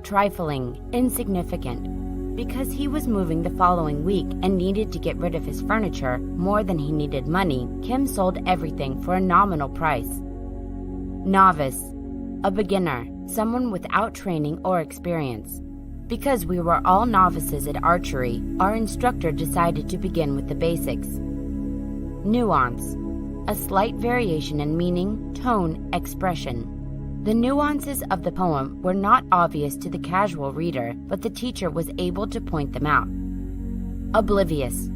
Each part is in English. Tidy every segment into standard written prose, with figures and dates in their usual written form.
trifling, insignificant. Because he was moving the following week and needed to get rid of his furniture more than he needed money, Kim sold everything for a nominal price. Novice, a beginner, someone without training or experience. Because we were all novices at archery, our instructor decided to begin with the basics. Nuance, a slight variation in meaning, tone, expression. The nuances of the poem were not obvious to the casual reader, but the teacher was able to point them out. Oblivious,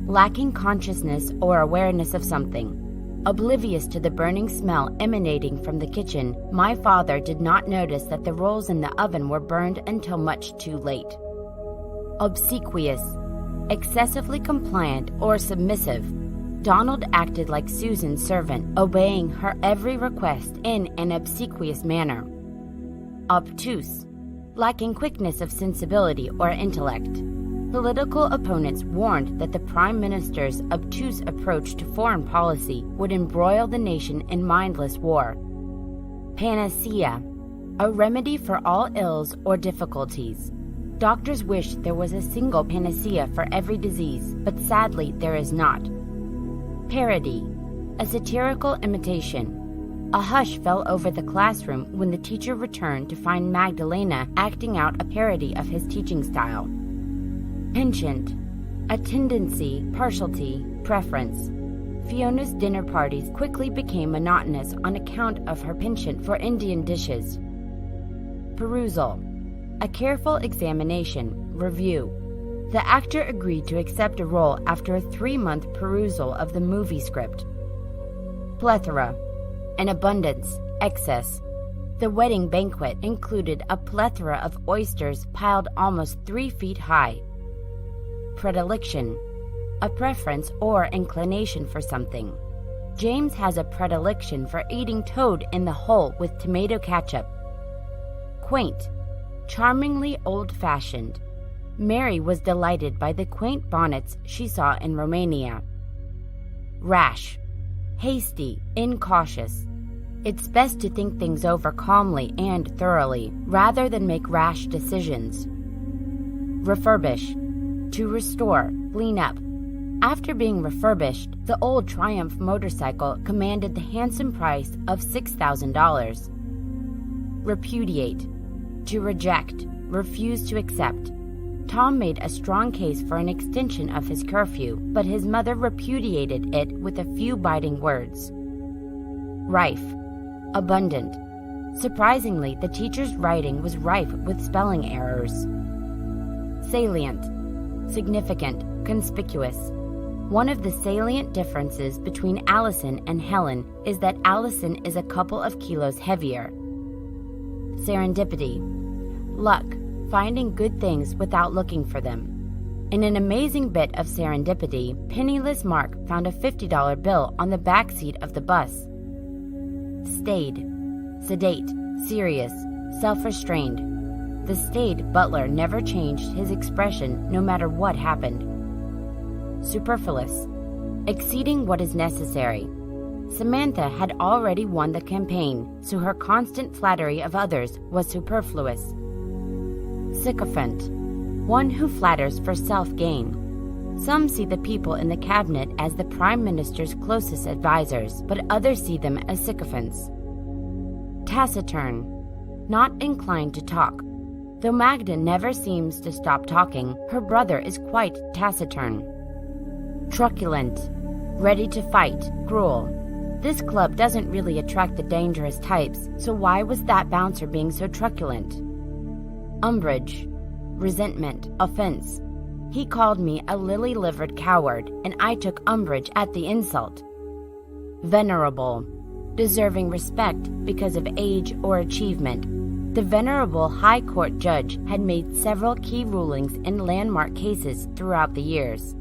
lacking consciousness or awareness of something. Oblivious to the burning smell emanating from the kitchen, my father did not notice that the rolls in the oven were burned until much too late. Obsequious, excessively compliant or submissive. Donald acted like Susan's servant, obeying her every request in an obsequious manner. Obtuse, lacking quickness of sensibility or intellect. Political opponents warned that the Prime Minister's obtuse approach to foreign policy would embroil the nation in mindless war. Panacea, a remedy for all ills or difficulties. Doctors wish there was a single panacea for every disease, but sadly there is not. Parody, a satirical imitation. A hush fell over the classroom when the teacher returned to find Magdalena acting out a parody of his teaching style. Penchant, a tendency, partiality, preference. Fiona's dinner parties quickly became monotonous on account of her penchant for Indian dishes. Perusal, a careful examination, review. The actor agreed to accept a role after a 3-month perusal of the movie script. Plethora, an abundance, excess. The wedding banquet included a plethora of oysters piled almost 3 feet high. Predilection, a preference or inclination for something. James has a predilection for eating toad in the hole with tomato ketchup. Quaint, charmingly old-fashioned. Mary was delighted by the quaint bonnets she saw in Romania. Rash, hasty, incautious. It's best to think things over calmly and thoroughly, rather than make rash decisions. Refurbish, to restore, clean up. After being refurbished, the old Triumph motorcycle commanded the handsome price of $6,000. Repudiate, to reject, refuse to accept. Tom made a strong case for an extension of his curfew, but his mother repudiated it with a few biting words. Rife, abundant. Surprisingly, the teacher's writing was rife with spelling errors. Salient, significant, conspicuous. One of the salient differences between Allison and Helen is that Allison is a couple of kilos heavier. Serendipity, luck, finding good things without looking for them. In an amazing bit of serendipity, penniless Mark found a $50 bill on the back seat of the bus. Staid, sedate, serious, self-restrained. The staid butler never changed his expression no matter what happened. Superfluous, exceeding what is necessary. Samantha had already won the campaign, so her constant flattery of others was superfluous. Sycophant, one who flatters for self-gain. Some see the people in the cabinet as the Prime Minister's closest advisors, but others see them as sycophants. Taciturn, not inclined to talk. Though Magda never seems to stop talking, her brother is quite taciturn. Truculent, ready to fight, cruel. This club doesn't really attract the dangerous types, so why was that bouncer being so truculent? Umbrage, resentment, offense. He called me a lily-livered coward, and I took umbrage at the insult. Venerable, deserving respect because of age or achievement. The venerable High Court judge had made several key rulings in landmark cases throughout the years.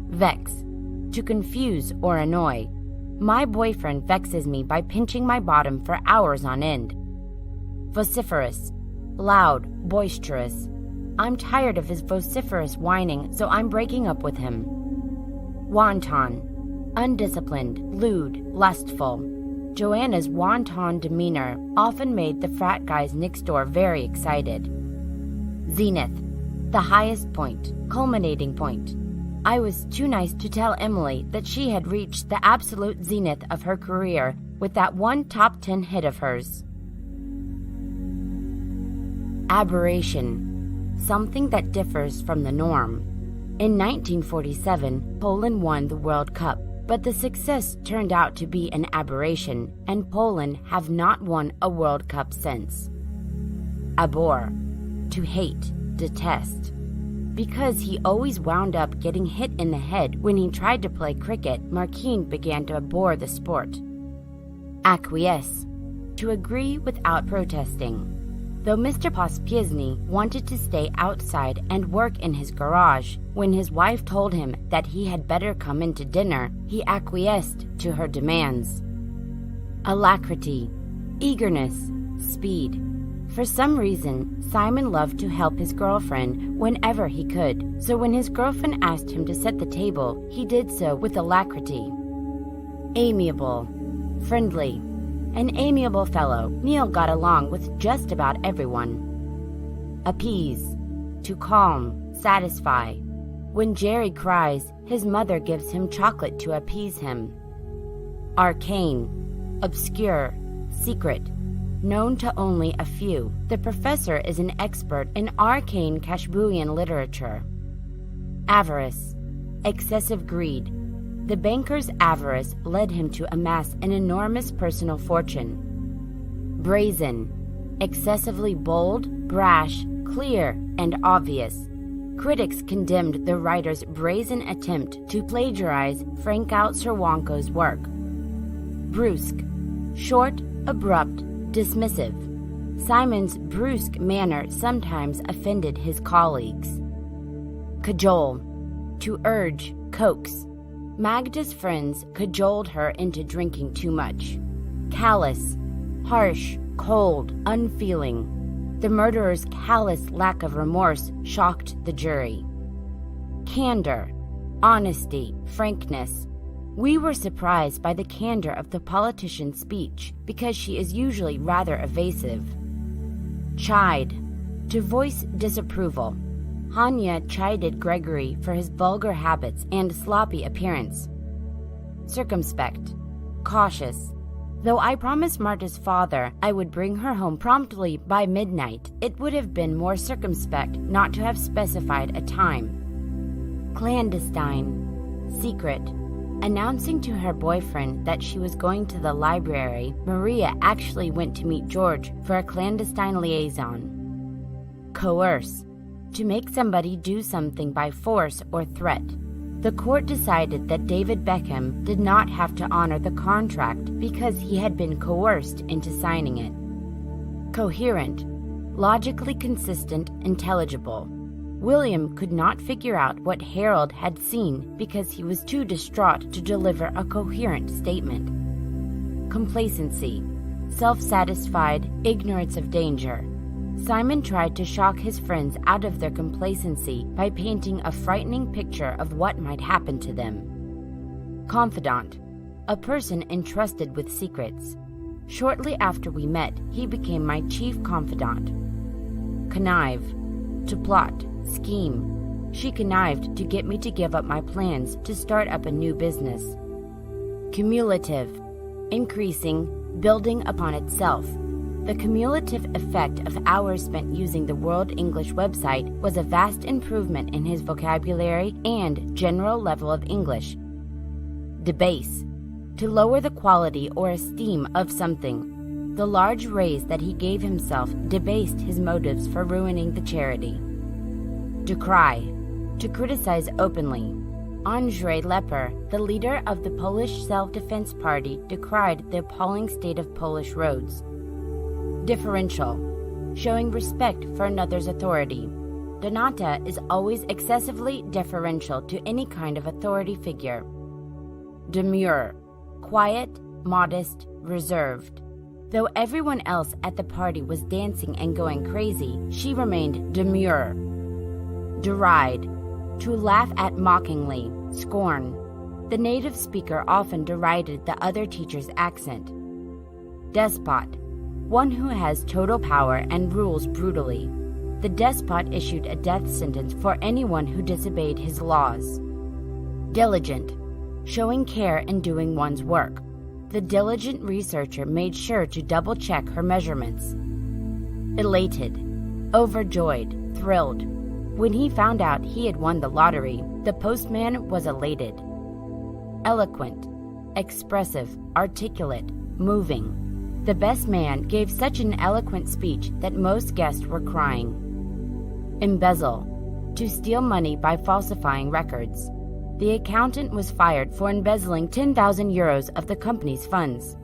Vex, to confuse or annoy. My boyfriend vexes me by pinching my bottom for hours on end. Vociferous, loud, boisterous. I'm tired of his vociferous whining, so I'm breaking up with him. Wanton, undisciplined, lewd, lustful. Joanna's wanton demeanor often made the frat guys next door very excited. Zenith, the highest point, culminating point. I was too nice to tell Emily that she had reached the absolute zenith of her career with that one top 10 hit of hers. Aberration, something that differs from the norm. In 1947, Poland won the World Cup, but the success turned out to be an aberration, and Poland have not won a World Cup since. Abhor, to hate, detest. Because he always wound up getting hit in the head when he tried to play cricket, Marquine began to abhor the sport. Acquiesce, to agree without protesting. Though Mr. Pospieszny wanted to stay outside and work in his garage, when his wife told him that he had better come in to dinner, he acquiesced to her demands. Alacrity, eagerness, speed. For some reason, Simon loved to help his girlfriend whenever he could, so when his girlfriend asked him to set the table, he did so with alacrity. Amiable, friendly. An amiable fellow, Neil got along with just about everyone. Appease, to calm, satisfy. When Jerry cries, his mother gives him chocolate to appease him. Arcane, obscure, secret. Known to only a few, the professor is an expert in arcane Kashbuian literature. Avarice, excessive greed. The banker's avarice led him to amass an enormous personal fortune. Brazen, excessively bold, brash, clear, and obvious. Critics condemned the writer's brazen attempt to plagiarize Frankout Cerwanko's work. Brusque, short, abrupt, dismissive. Simon's brusque manner sometimes offended his colleagues. Cajole, to urge, coax. Magda's friends cajoled her into drinking too much. Callous, harsh, cold, unfeeling. The murderer's callous lack of remorse shocked the jury. Candor, honesty, frankness. We were surprised by the candor of the politician's speech because she is usually rather evasive. Chide, to voice disapproval. Hanya chided Gregory for his vulgar habits and sloppy appearance. Circumspect, cautious. Though I promised Marta's father I would bring her home promptly by midnight, it would have been more circumspect not to have specified a time. Clandestine, secret. Announcing to her boyfriend that she was going to the library, Maria actually went to meet George for a clandestine liaison. Coerce, to make somebody do something by force or threat. The court decided that David Beckham did not have to honor the contract because he had been coerced into signing it. Coherent, logically consistent, intelligible. William could not figure out what Harold had seen because he was too distraught to deliver a coherent statement. Complacency, self-satisfied, ignorance of danger. Simon tried to shock his friends out of their complacency by painting a frightening picture of what might happen to them. Confidant, a person entrusted with secrets. Shortly after we met, he became my chief confidant. Connive, to plot, scheme. She connived to get me to give up my plans to start up a new business. Cumulative, increasing, building upon itself. The cumulative effect of hours spent using the World English website was a vast improvement in his vocabulary and general level of English. Debase, to lower the quality or esteem of something. The large raise that he gave himself debased his motives for ruining the charity. Decry, to criticize openly. Andrzej Leper, the leader of the Polish Self-Defense Party, decried the appalling state of Polish roads. Differential, showing respect for another's authority. Donata is always excessively deferential to any kind of authority figure. Demure, quiet, modest, reserved. Though everyone else at the party was dancing and going crazy, she remained demure. Deride, to laugh at mockingly, scorn. The native speaker often derided the other teacher's accent. Despot, one who has total power and rules brutally. The despot issued a death sentence for anyone who disobeyed his laws. Diligent, showing care in doing one's work. The diligent researcher made sure to double-check her measurements. Elated, overjoyed, thrilled. When he found out he had won the lottery, the postman was elated. Eloquent, expressive, articulate, moving. The best man gave such an eloquent speech that most guests were crying. Embezzle, to steal money by falsifying records. The accountant was fired for embezzling 10,000 euros of the company's funds.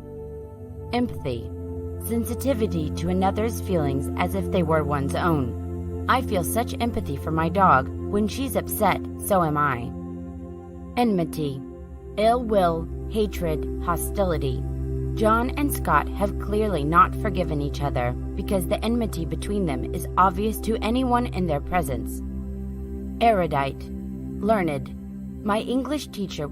Empathy, sensitivity to another's feelings as if they were one's own. I feel such empathy for my dog. When she's upset, so am I. Enmity, ill will, hatred, hostility. John and Scott have clearly not forgiven each other because the enmity between them is obvious to anyone in their presence. Erudite, learned. My English teacher